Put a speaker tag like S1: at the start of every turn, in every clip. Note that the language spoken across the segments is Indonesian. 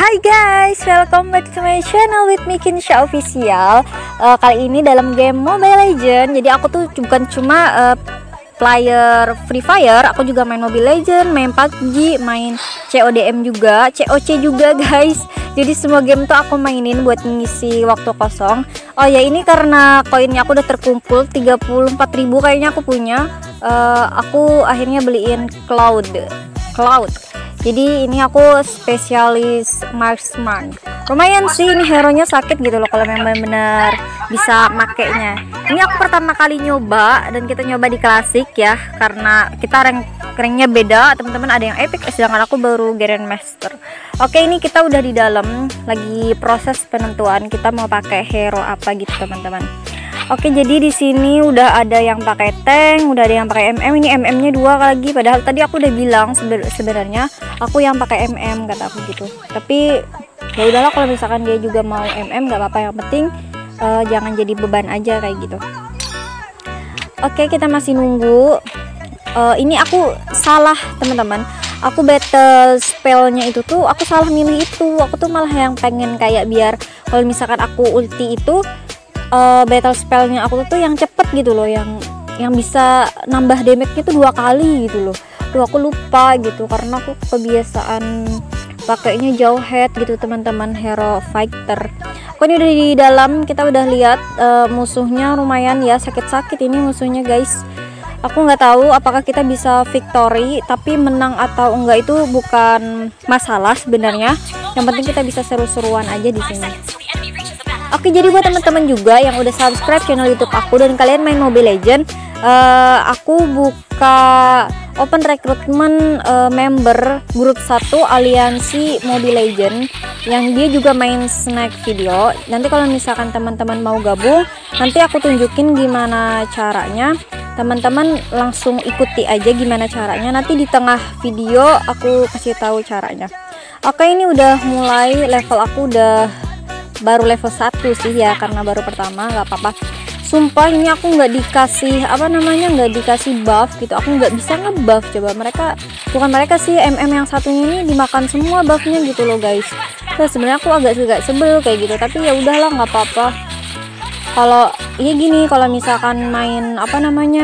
S1: Hai guys, welcome back to my channel with me Kinsha Official. Kali ini dalam game Mobile Legends. Jadi aku tuh bukan cuma player Free Fire, aku juga main Mobile Legends, main PUBG, main CODM juga, COC juga guys. Jadi semua game tuh aku mainin buat ngisi waktu kosong. Oh ya, ini karena koinnya aku udah terkumpul 34.000 kayaknya aku punya. Aku akhirnya beliin Cloud. Jadi ini aku spesialis marksman. Lumayan sih, ini hero nya sakit gitu loh kalau memang benar bisa makainya. Ini aku pertama kali nyoba dan kita nyoba di klasik ya, karena kita ranknya beda, teman-teman ada yang epic sedangkan aku baru grandmaster. Oke, ini kita udah di dalam, lagi proses penentuan kita mau pakai hero apa gitu teman-teman. Oke, jadi di sini udah ada yang pakai tank, udah ada yang pakai MM. Ini MM-nya 2 lagi, padahal tadi aku udah bilang sebenarnya aku yang pakai MM kata aku gitu. Tapi ya udahlah, kalau misalkan dia juga mau MM nggak apa-apa, yang penting jangan jadi beban aja kayak gitu. Oke, kita masih nunggu. Ini aku salah teman-teman. Aku battle spellnya itu tuh aku salah milih itu. Aku tuh malah yang pengen kayak biar kalau misalkan aku ulti itu battle spellnya aku tuh yang cepet gitu loh, yang bisa nambah damage-nya tuh 2 kali gitu loh. Duh, aku lupa gitu karena aku kebiasaan pakainya jauh head gitu teman-teman, hero fighter. Aku ini udah di dalam, kita udah lihat musuhnya lumayan ya, sakit-sakit ini musuhnya guys. Aku nggak tahu apakah kita bisa victory, tapi menang atau enggak itu bukan masalah sebenarnya. Yang penting kita bisa seru-seruan aja di sini. Oke, jadi buat teman-teman juga yang udah subscribe channel YouTube aku dan kalian main Mobile Legends, aku buka open recruitment member grup 1 aliansi Mobile Legends yang dia juga main snack video. Nanti kalau misalkan teman-teman mau gabung, nanti aku tunjukin gimana caranya. Teman-teman langsung ikuti aja gimana caranya. Nanti di tengah video aku kasih tahu caranya. Oke, ini udah mulai, level aku udah baru level 1 sih ya, karena baru pertama, nggak apa-apa. Sumpah ini aku nggak dikasih nggak dikasih buff gitu, aku nggak bisa ngebuff. Coba mereka sih, MM yang satunya ini dimakan semua buffnya gitu loh guys. Nah, sebenarnya aku agak sebel kayak gitu, tapi ya udahlah, nggak apa-apa. Kalau ya gini, kalau misalkan main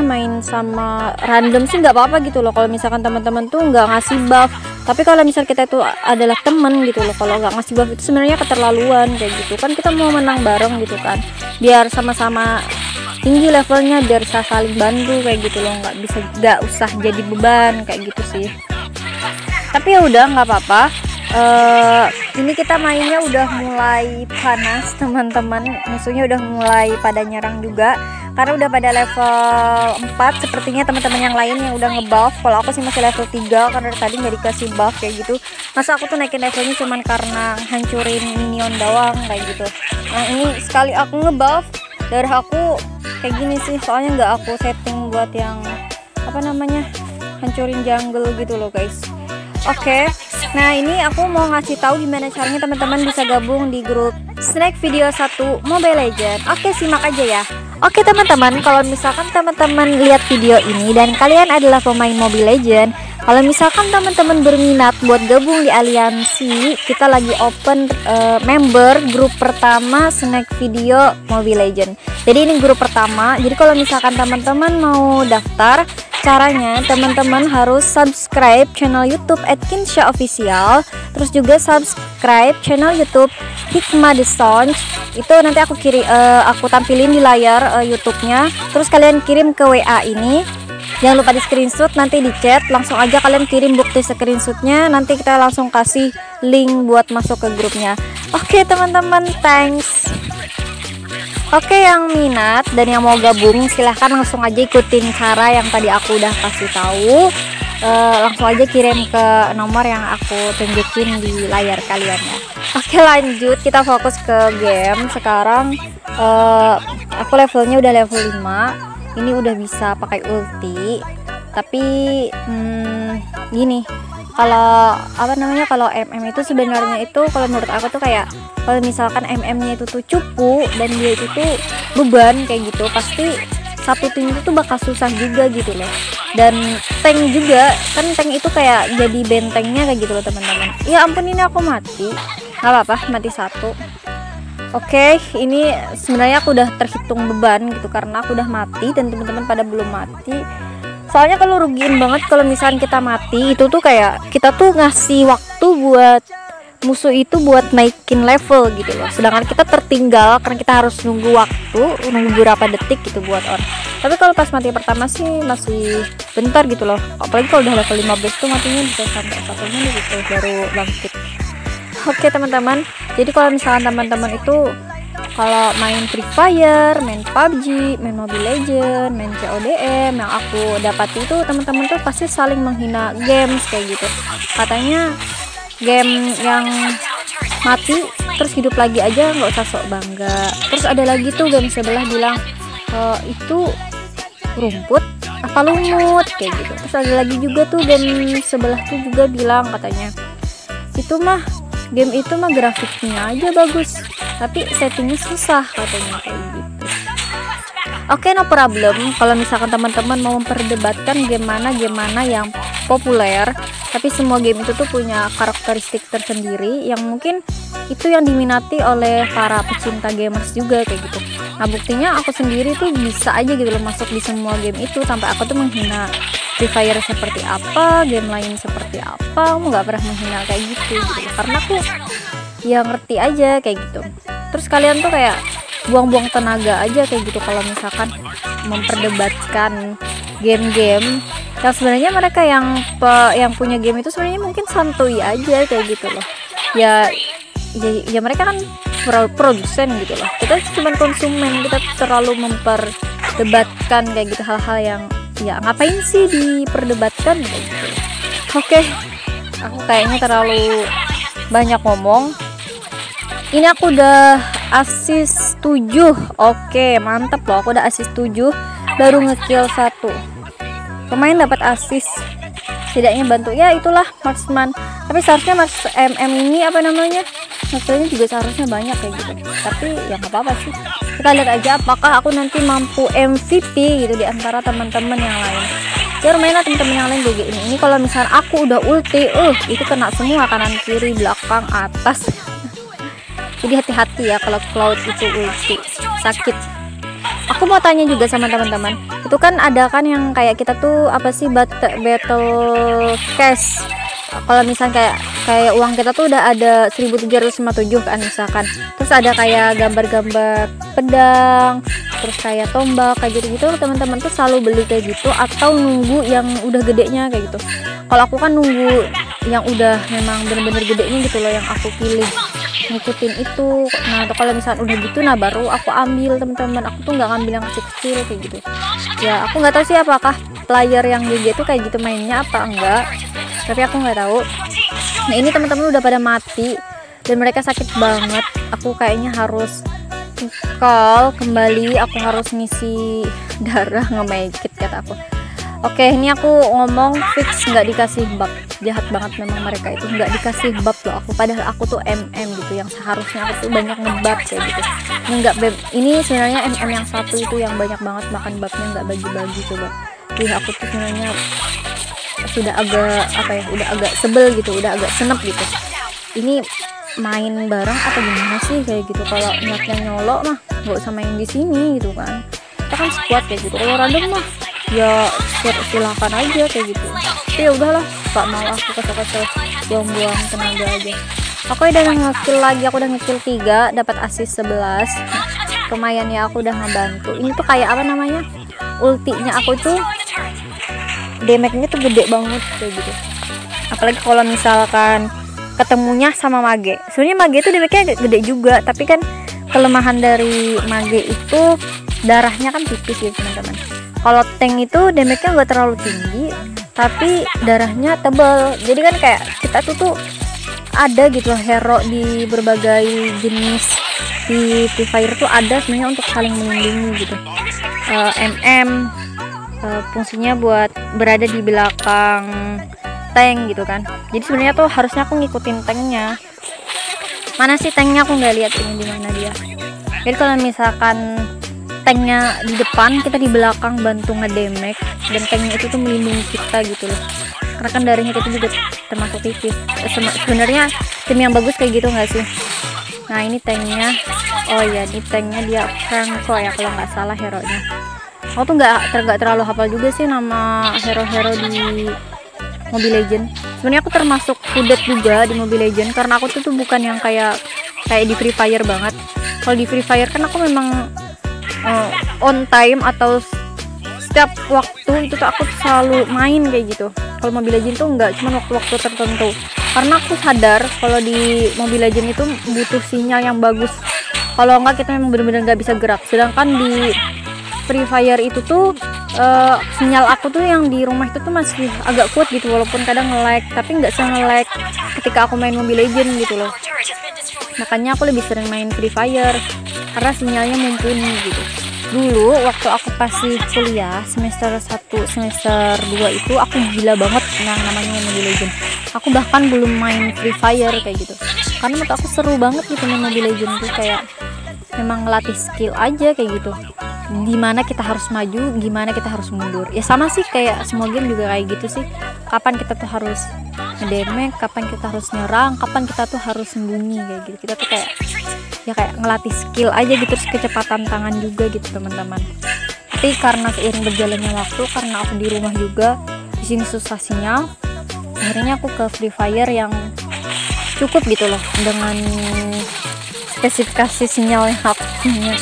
S1: main sama random sih nggak apa-apa gitu loh, kalau misalkan teman-teman tuh nggak ngasih buff. Tapi kalau misal kita itu adalah temen gitu loh, kalau nggak ngasih buff itu sebenarnya keterlaluan kayak gitu kan. Kita mau menang bareng gitu kan, biar sama-sama tinggi levelnya, biar bisa saling bantu kayak gitu loh, nggak usah jadi beban kayak gitu sih. Tapi ya udah, nggak apa-apa. Ini kita mainnya udah mulai panas teman-teman, musuhnya udah mulai pada nyerang juga karena udah pada level 4 sepertinya teman-teman yang lain yang udah ngebuff. Kalau aku sih masih level 3 karena dari tadi nggak dikasih buff kayak gitu. Masa aku tuh naikin levelnya cuman karena hancurin minion doang kayak gitu. Nah, ini sekali aku ngebuff, darah aku kayak gini sih, soalnya nggak aku setting buat yang hancurin jungle gitu loh guys. Oke, nah ini aku mau ngasih tahu gimana caranya teman-teman bisa gabung di grup Snack Video 1 Mobile Legends. Oke, simak aja ya. Oke teman-teman, kalau misalkan teman-teman lihat video ini dan kalian adalah pemain Mobile Legends, kalau misalkan teman-teman berminat buat gabung di aliansi, kita lagi open member grup pertama Snack Video Mobile Legends. Jadi ini grup pertama. Jadi kalau misalkan teman-teman mau daftar, caranya teman-teman harus subscribe channel YouTube @Kinsha Official, terus juga subscribe channel YouTube Hikmah The Sound. Itu nanti aku tampilin di layar YouTube-nya. Terus kalian kirim ke WA ini. Jangan lupa di screenshot, nanti di chat, langsung aja kalian kirim bukti screenshotnya, nanti kita langsung kasih link buat masuk ke grupnya. Oke teman-teman, thanks. Oke, yang minat dan yang mau gabung silahkan langsung aja ikutin cara yang tadi aku udah kasih tahu. Langsung aja kirim ke nomor yang aku tunjukin di layar kalian ya. Oke, lanjut, kita fokus ke game sekarang. Aku levelnya udah level 5. Ini udah bisa pakai ulti. Tapi gini, kalau kalau MM itu sebenarnya itu kalau menurut aku tuh kayak, kalau misalkan MM-nya itu tuh cupu dan dia itu tuh beban kayak gitu, pasti satu tim itu tuh bakal susah juga gitu loh. Dan tank juga kan, tank itu kayak jadi bentengnya kayak gitu loh teman-teman. Ya ampun, ini aku mati. Gak apa-apa, mati satu. Oke, ini sebenarnya aku udah terhitung beban gitu karena aku udah mati dan teman-teman pada belum mati. Soalnya kalau rugiin banget kalau misalnya kita mati, itu tuh kayak kita tuh ngasih waktu buat musuh itu buat naikin level gitu loh. Sedangkan kita tertinggal karena kita harus nunggu waktu, nunggu beberapa detik gitu buat on. Tapi kalau pas mati pertama sih masih bentar gitu loh. Apalagi kalau udah level 15 tuh matinya bisa sampai 1 menit gitu baru bangkit. Oke teman-teman, jadi kalau misalnya teman-teman itu kalau main Free Fire, main PUBG, main Mobile Legends, main CODM, yang aku dapati itu teman-teman tuh pasti saling menghina games kayak gitu. Katanya game yang mati terus hidup lagi aja nggak usah sok bangga. Terus ada lagi tuh game sebelah bilang itu rumput apa lumut kayak gitu. Terus ada lagi juga tuh game sebelah tuh juga bilang katanya itu mah game itu mah grafiknya aja bagus tapi settingnya susah katanya kayak gitu. Oke, no problem kalau misalkan teman-teman mau memperdebatkan game mana yang populer, tapi semua game itu tuh punya karakteristik tersendiri yang mungkin itu yang diminati oleh para pecinta gamers juga kayak gitu. Nah buktinya aku sendiri tuh bisa aja gitu loh masuk di semua game itu, sampai aku tuh menghina Free Fire seperti apa, game lain seperti apa, aku nggak pernah menghina kayak gitu karena aku ya ngerti aja kayak gitu. Terus kalian tuh kayak buang-buang tenaga aja kayak gitu kalau misalkan memperdebatkan game-game yang sebenarnya mereka yang punya game itu sebenarnya mungkin santuy aja kayak gitu loh. Ya mereka kan produsen gitu loh, kita cuma konsumen, kita terlalu memperdebatkan kayak gitu hal-hal yang ya ngapain sih diperdebatkan kayak gitu. Oke, aku kayaknya terlalu banyak ngomong. Ini aku udah assist 7. Oke, mantap loh, aku udah assist 7 baru ngekill 1. Lumayan dapat assist, setidaknya bantu ya itulah marksman. Tapi seharusnya Mars MM ini apa namanya, hasilnya juga seharusnya banyak kayak gitu, tapi ya nggak apa-apa sih. Kita lihat aja apakah aku nanti mampu MVP gitu di antara teman-teman yang lain. Ya lumayan lah teman-teman yang lain GG ini kalau misalnya aku udah ulti itu kena semua, kanan kiri belakang atas. Jadi hati-hati ya kalau Cloud itu ulti, sakit. Aku mau tanya juga sama teman-teman, itu kan ada kan yang kayak kita tuh apa sih battle cash. Kalau misalnya kayak uang kita tuh udah ada 1757 kan misalkan, terus ada kayak gambar-gambar pedang, terus kayak tombak kayak gitu-gitu, teman-teman tuh selalu beli kayak gitu atau nunggu yang udah gedenya kayak gitu. Kalau aku kan nunggu yang udah memang bener-bener gedenya gitu loh yang aku pilih, ngikutin itu. Nah kalau misalnya udah gitu nah baru aku ambil teman-teman, aku tuh nggak ngambil yang kecil-kecil kayak gitu ya. Aku nggak tahu sih apakah player yang GG tuh kayak gitu mainnya apa enggak, tapi aku nggak tahu. Nah ini teman-teman udah pada mati dan mereka sakit banget. Aku kayaknya harus call kembali, aku harus ngisi darah nge-make it kata aku. Oke, ini aku ngomong fix nggak dikasih bug, jahat banget memang mereka itu nggak dikasih bug loh aku, padahal aku tuh MM gitu yang seharusnya aku tuh banyak ngebug kayak gitu. Ini nggak ini sebenarnya MM yang satu itu yang banyak banget makan bugnya, nggak bagi-bagi. Coba aku tuh sebenarnya sudah agak apa ya, udah agak sebel gitu, udah agak senep gitu. Ini main bareng atau gimana sih kayak gitu? Kalau niatnya nyolok mah nggak usah main di sini gitu kan, kita kan squad kayak gitu. Kalau random mah ya silakan aja kayak gitu. Tapi ya udahlah, gak mau aku kesel-kesel buang-buang tenaga aja. Aku udah ngekill lagi, aku udah ngekill 3, dapat assist 11. Lumayan ya, aku udah ngebantu. Ini tuh kayak apa namanya, ultinya aku tuh damage-nya tuh gede banget kayak gitu. Apalagi kalau misalkan ketemunya sama mage. Sebenarnya mage itu damage-nya gede juga, tapi kan kelemahan dari mage itu darahnya kan tipis gitu teman-teman. Kalau tank itu damage-nya nggak terlalu tinggi tapi darahnya tebal. Jadi kan kayak kita tuh ada gitu hero di berbagai jenis di Free Fire tuh ada sebenarnya untuk saling melindungi gitu. MM fungsinya buat berada di belakang tank gitu kan. Jadi sebenarnya tuh harusnya aku ngikutin tanknya. Mana sih tanknya, aku nggak lihat ini di mana dia. Jadi kalau misalkan tanknya di depan, kita di belakang bantu ngedamage, dan tanknya itu tuh melindungi kita gitu loh. karena kan darahnya kita juga termasuk tipis. Sebenarnya tim yang bagus kayak gitu nggak sih? Nah ini tanknya, oh ya ini tanknya dia Franco ya kalau nggak salah hero-nya. Aku tuh nggak terlalu hafal juga sih nama hero-hero di Mobile Legend. Sebenarnya aku termasuk kudet juga di Mobile Legend karena aku tuh bukan yang kayak di Free Fire banget. Kalau di Free Fire kan aku memang on time atau setiap waktu itu tuh aku selalu main kayak gitu. Kalau Mobile Legend tuh enggak, cuma waktu-waktu tertentu. Karena aku sadar kalau di Mobile Legend itu butuh sinyal yang bagus. Kalau enggak kita memang benar-benar nggak bisa gerak. Sedangkan di Free Fire itu tuh sinyal aku tuh yang di rumah itu tuh masih agak kuat gitu, walaupun kadang nge-lag, tapi nggak se-nge-lag ketika aku main Mobile Legend gitu loh. Makanya aku lebih sering main Free Fire karena sinyalnya mumpuni gitu. Dulu waktu aku pasti kuliah semester 1 semester 2 itu aku gila banget yang namanya Mobile Legend. Aku bahkan belum main Free Fire kayak gitu karena menurut aku seru banget gitu main Mobile Legend tuh, kayak memang ngelatih skill aja kayak gitu, gimana kita harus maju, gimana kita harus mundur. Ya sama sih kayak semua game juga kayak gitu sih, kapan kita tuh harus ngedamage, kapan kita harus nyerang, kapan kita tuh harus sembunyi kayak gitu. Kita tuh kayak ngelatih skill aja gitu, terus kecepatan tangan juga gitu teman-teman. Tapi karena seiring berjalannya waktu, karena aku di rumah juga, di sini susah sinyal, akhirnya aku ke Free Fire yang cukup gitu loh dengan spesifikasi sinyal yang aku punya.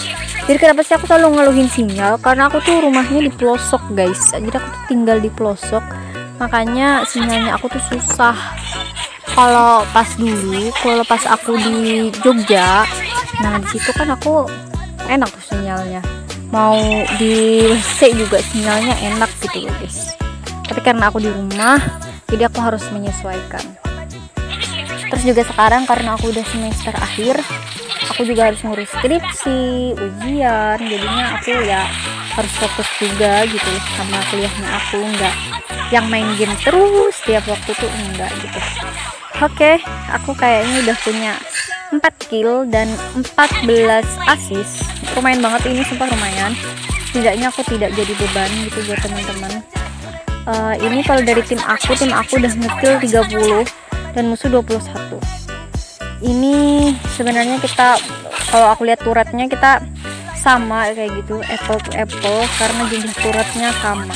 S1: Jadi kenapa sih aku selalu ngeluhin sinyal, karena aku tuh rumahnya di pelosok guys, jadi aku tuh tinggal di pelosok, makanya sinyalnya aku tuh susah. Kalau pas aku di Jogja, nah disitu kan aku enak tuh sinyalnya, mau di WC juga sinyalnya enak gitu loh guys. Tapi karena aku di rumah, jadi aku harus menyesuaikan. Terus juga sekarang karena aku udah semester akhir, aku juga harus ngurus skripsi, ujian, jadinya aku ya harus fokus juga gitu sama kuliahnya. Aku enggak yang main game terus tiap waktu tuh, enggak gitu. Oke, aku kayaknya udah punya 4 kill dan 14 assist. Lumayan banget ini, sumpah lumayan. Setidaknya aku tidak jadi beban gitu buat teman-teman. Ini kalau dari tim aku udah ngekill 30 dan musuh 21. Ini sebenarnya kita, kalau aku lihat turretnya kita sama kayak gitu, apple to apple, karena jumlah turretnya sama,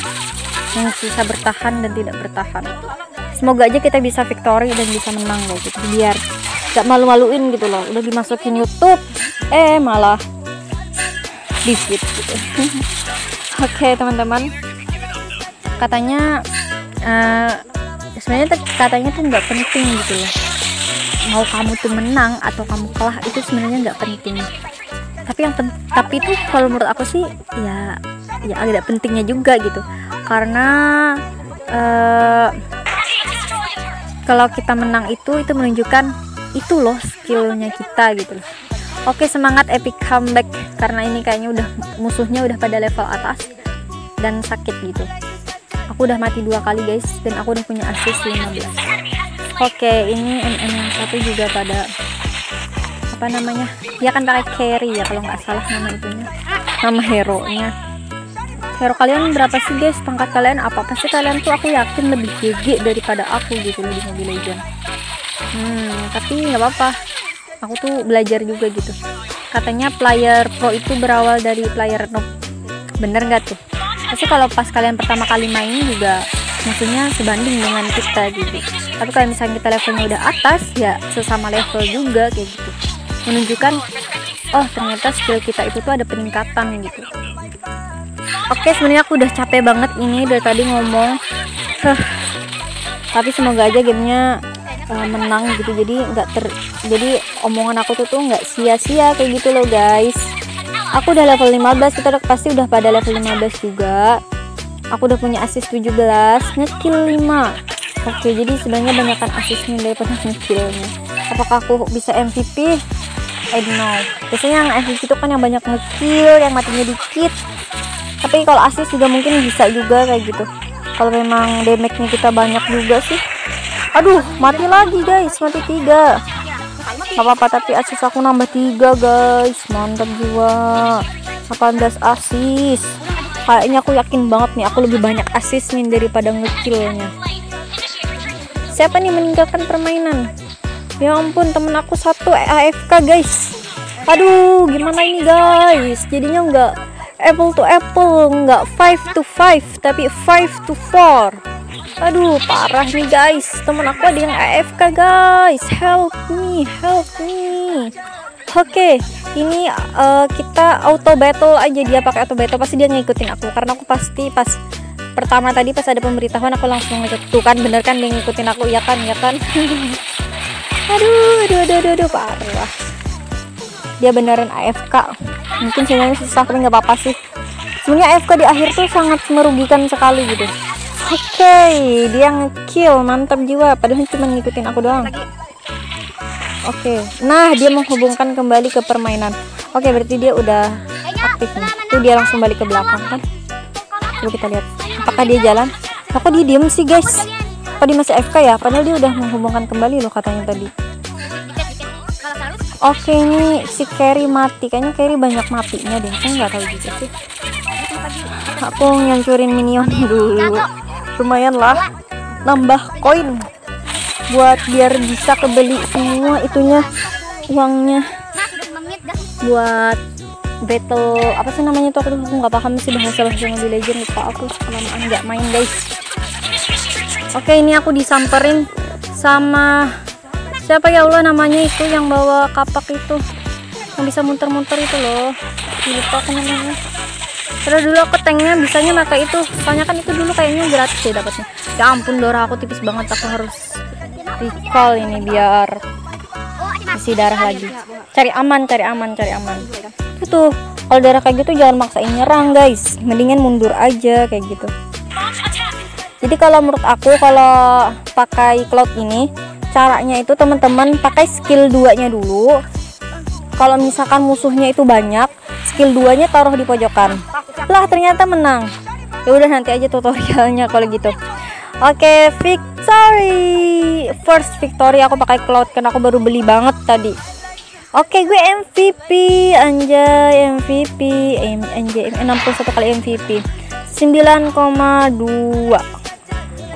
S1: yang bisa bertahan dan tidak bertahan. Semoga aja kita bisa victory dan bisa menang kayak gitu, biar gak malu-maluin gitu loh. Udah dimasukin YouTube malah di-skip gitu. Oke teman-teman, katanya sebenarnya katanya tuh nggak penting gitu loh, mau kamu tuh menang atau kamu kalah itu sebenarnya nggak penting. Tapi tuh kalau menurut aku sih ya ada pentingnya juga gitu, karena kalau kita menang itu menunjukkan itu loh skillnya kita gitu loh. Oke, semangat epic comeback, karena ini kayaknya musuhnya udah pada level atas dan sakit gitu. Aku udah mati 2 kali guys, dan aku udah punya assist 15. Oke, ini MM yang satu juga pada apa namanya, dia kan pakai carry ya kalau nggak salah nama itunya, nama hero nya. Hero kalian berapa sih guys, pangkat kalian apa sih kalian tuh? Aku yakin lebih GG daripada aku gitu loh di Mobile Legend. Tapi nggak apa-apa, aku tuh belajar juga gitu. Katanya player pro itu berawal dari player noob, bener nggak tuh? Pasti kalau pas kalian pertama kali main juga musuhnya sebanding dengan kita gitu. Tapi kalau misalnya kita levelnya udah atas, ya sesama level juga kayak gitu, menunjukkan oh ternyata skill kita itu tuh ada peningkatan gitu. Oke, sebenarnya aku udah capek banget ini dari tadi ngomong, tapi semoga aja gamenya menang gitu, jadi omongan aku tuh nggak sia-sia kayak gitu loh guys. Aku udah level 15, kita pasti udah pada level 15 juga. Aku udah punya assist 17, ngekill 5. Oke, jadi sebenarnya banyakkan assistnya daripada ngekillnya. Apakah aku bisa MVP? I don't know. Biasanya yang MVP itu kan yang banyak ngekill, yang matinya dikit. Tapi kalau assist juga mungkin bisa juga kayak gitu, kalau memang damage-nya kita banyak juga sih. Aduh, mati lagi guys, mati 3. Gak apa-apa, tapi assist aku nambah 3 guys, mantap jiwa. 18 assist. Kayaknya aku yakin banget nih aku lebih banyak assist nih daripada ngekillnya. Siapa nih meninggalkan permainan? Ya ampun, temen aku satu AFK guys. Aduh, gimana ini guys? Jadinya nggak apple to apple, nggak 5 to 5, tapi 5 to 4. Aduh, parah nih guys. Temen aku ada yang AFK guys. Help me, help me. Oke, ini kita auto battle aja. Dia pakai auto battle, pasti dia ngikutin aku karena aku pasti pas pertama tadi pas ada pemberitahuan aku langsung ngikut. Tuh kan, bener kan dia ngikutin aku, ya kan, ya kan. Aduh, parah. Dia beneran AFK. Mungkin sinyalnya susah tapi nggak apa-apa sih. Sebenarnya AFK di akhir tuh sangat merugikan sekali gitu. Oke, dia nge-kill, mantap jiwa. Padahal cuma ngikutin aku doang. Oke, nah dia menghubungkan kembali ke permainan. Oke, berarti dia udah aktif nih. Tuh dia langsung balik ke belakang kan. Coba kita lihat, apakah dia jalan? Kok dia diem sih guys? Kok dia masih AFK ya? Padahal dia udah menghubungkan kembali loh katanya tadi. Oke, ini si Carry mati. Kayaknya Carry banyak matinya deh. Saya nggak tahu juga sih. Aku nyancurin minion dulu. Lumayan lah, nambah koin buat biar bisa kebeli semua itunya, uangnya buat battle apa sih namanya tuh. Aku nggak paham sih bahasa Mobile Legends, lupa aku kelamaan nggak main guys. Oke, ini aku disamperin sama siapa ya Allah namanya itu yang bawa kapak itu, yang bisa muter-muter itu loh, lupa aku namanya. Terus dulu aku tanknya bisanya pakai itu, soalnya kan itu dulu kayaknya gratis ya dapatnya. Ya ampun, darah aku tipis banget, aku harus recall ini biar isi darah lagi. Cari aman. Itu kalau darah kayak gitu jangan maksain nyerang guys, mendingan mundur aja kayak gitu. Jadi kalau menurut aku kalau pakai cloud ini caranya itu teman-teman pakai skill 2-nya dulu. Kalau misalkan musuhnya itu banyak, skill 2-nya taruh di pojokan. Lah ternyata menang. Ya udah nanti aja tutorialnya kalau gitu. Oke, victory. First victory aku pakai cloud karena aku baru beli banget tadi. Oke, gue MVP, anjay MVP, anjay 61 kali MVP. 9,2.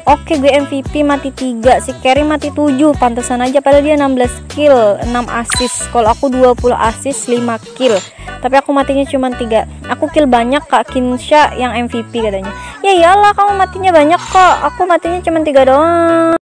S1: Oke, gue MVP mati 3, si Carry mati 7, pantesan aja padahal dia 16 kill, 6 assist. Kalau aku 20 assist, 5 kill. Tapi aku matinya cuma 3. Aku kill banyak Kak Kinsha yang MVP katanya. Ya iyalah kamu matinya banyak kok. Aku matinya cuma 3 doang.